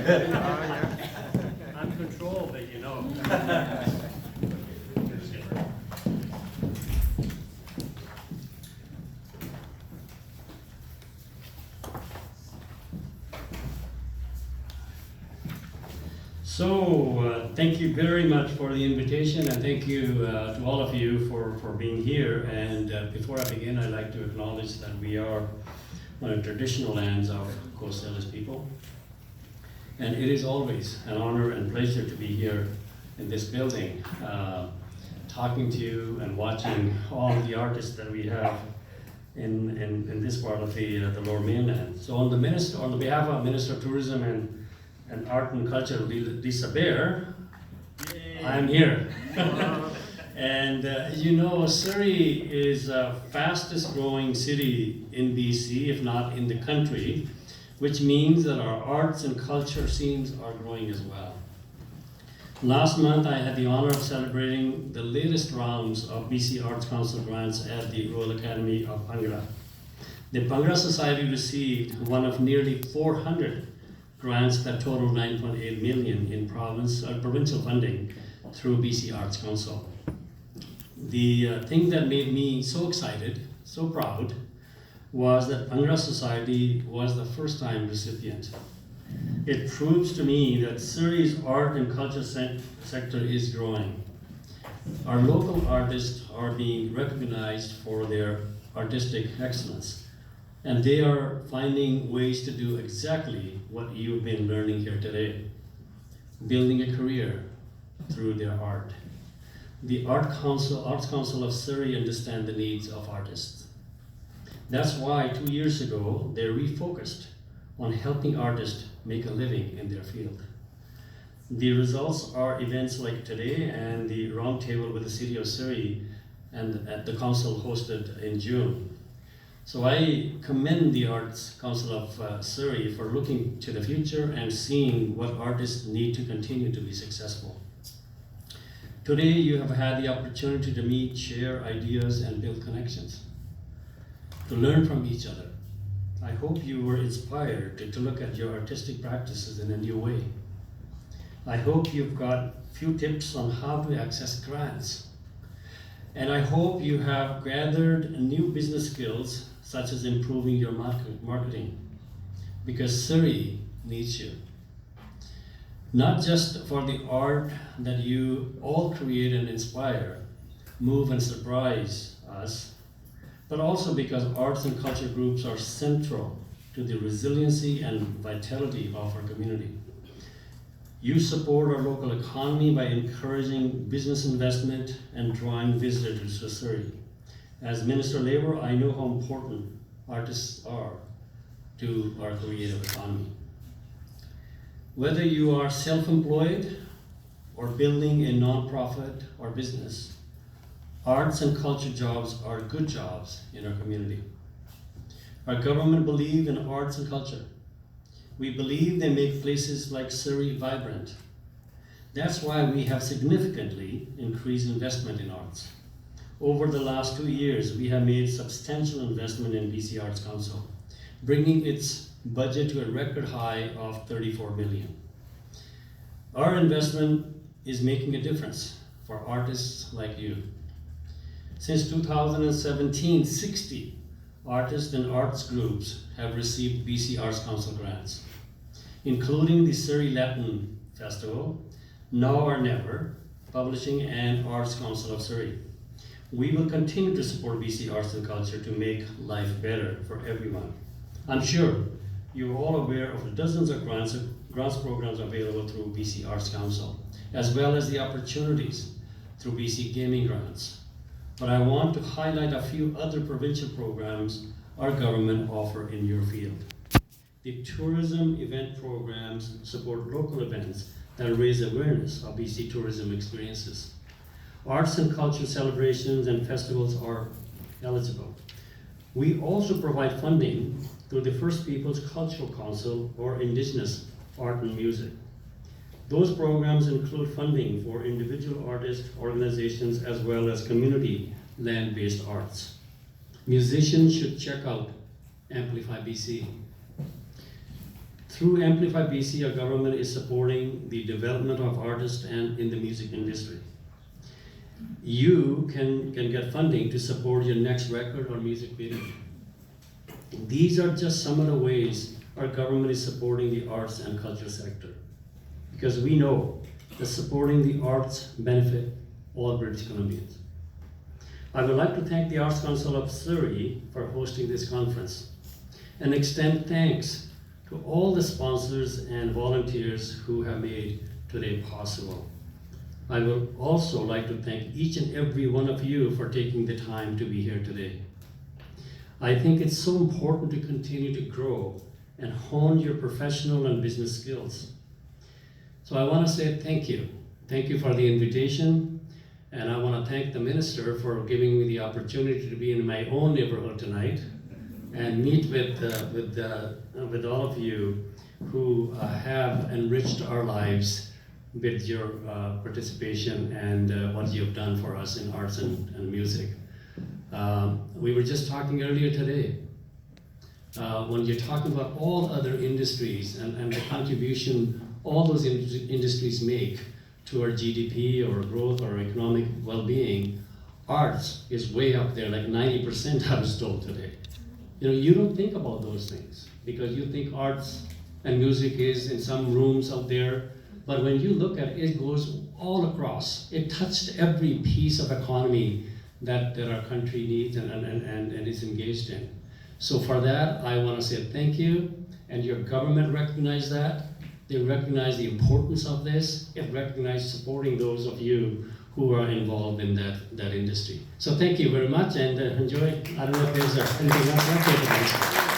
I'm control, but you know. So, thank you very much for the invitation, and thank you to all of you for being here. And before I begin, I'd like to acknowledge that we are on the traditional lands of Coast Salish people. And it is always an honor and pleasure to be here in this building, talking to you and watching all the artists that we have in this part of the Lower Mainland. So on behalf of Minister of Tourism and Art and Culture, Lisa Bear, I'm here. And you know, Surrey is the fastest growing city in BC, if not in the country, which means that our arts and culture scenes are growing as well. Last month, I had the honor of celebrating the latest rounds of BC Arts Council grants at the Royal Academy of Bhangra. The Bhangra Society received one of nearly 400 grants that total 9.8 million in provincial funding through BC Arts Council. The thing that made me so excited, so proud, was that Bhangra Society was the first time recipient. It proves to me that Surrey's art and culture sector is growing. Our local artists are being recognized for their artistic excellence, and they are finding ways to do exactly what you've been learning here today, building a career through their art. The Arts Council of Surrey understand the needs of artists. That's why 2 years ago, they refocused on helping artists make a living in their field. The results are events like today and the roundtable with the City of Surrey and at the council hosted in June. So I commend the Arts Council of Surrey for looking to the future and seeing what artists need to continue to be successful. Today you have had the opportunity to meet, share ideas, and build connections, to learn from each other. I hope you were inspired to look at your artistic practices in a new way. I hope you've got a few tips on how to access grants. And I hope you have gathered new business skills, such as improving your marketing, because Surrey needs you. Not just for the art that you all create and inspire, move and surprise us, but also because arts and culture groups are central to the resiliency and vitality of our community. You support our local economy by encouraging business investment and drawing visitors to Surrey. As Minister of Labour, I know how important artists are to our creative economy. Whether you are self-employed or building a non-profit or business, arts and culture jobs are good jobs in our community. Our government believes in arts and culture. We believe they make places like Surrey vibrant. That's why we have significantly increased investment in arts. Over the last 2 years, we have made substantial investment in BC Arts Council, bringing its budget to a record high of 34 million. Our investment is making a difference for artists like you. Since 2017, 60 artists and arts groups have received BC Arts Council grants, including the Surrey-Newton Festival, Now or Never, Publishing, and Arts Council of Surrey. We will continue to support BC arts and culture to make life better for everyone. I'm sure you're all aware of the dozens of grants programs available through BC Arts Council, as well as the opportunities through BC Gaming Grants. But I want to highlight a few other provincial programs our government offer in your field. The tourism event programs support local events that raise awareness of BC tourism experiences. Arts and culture celebrations and festivals are eligible. We also provide funding through the First Peoples Cultural Council or Indigenous Art and Music. Those programs include funding for individual artists, organizations, as well as community land-based arts. Musicians should check out Amplify BC. Through Amplify BC, our government is supporting the development of artists and in the music industry. You can get funding to support your next record or music video. These are just some of the ways our government is supporting the arts and culture sector. Because we know that supporting the arts benefit all British Columbians. I would like to thank the Arts Council of Surrey for hosting this conference and extend thanks to all the sponsors and volunteers who have made today possible. I would also like to thank each and every one of you for taking the time to be here today. I think it's so important to continue to grow and hone your professional and business skills. So I want to say thank you. Thank you for the invitation, and I want to thank the minister for giving me the opportunity to be in my own neighborhood tonight and meet with all of you who have enriched our lives with your participation and what you've done for us in arts and music. We were just talking earlier today, when you're talking about all other industries and the contribution all those industries make to our GDP or growth or economic well-being, arts is way up there, like 90% I was told today. You know, you don't think about those things because you think arts and music is in some rooms out there, but when you look at it, it goes all across. It touched every piece of economy that our country needs and is engaged in. So for that, I want to say thank you, and your government recognized that. They recognize the importance of this. It recognized supporting those of you who are involved in that industry. So thank you very much, and enjoy. I don't know if there's anything else.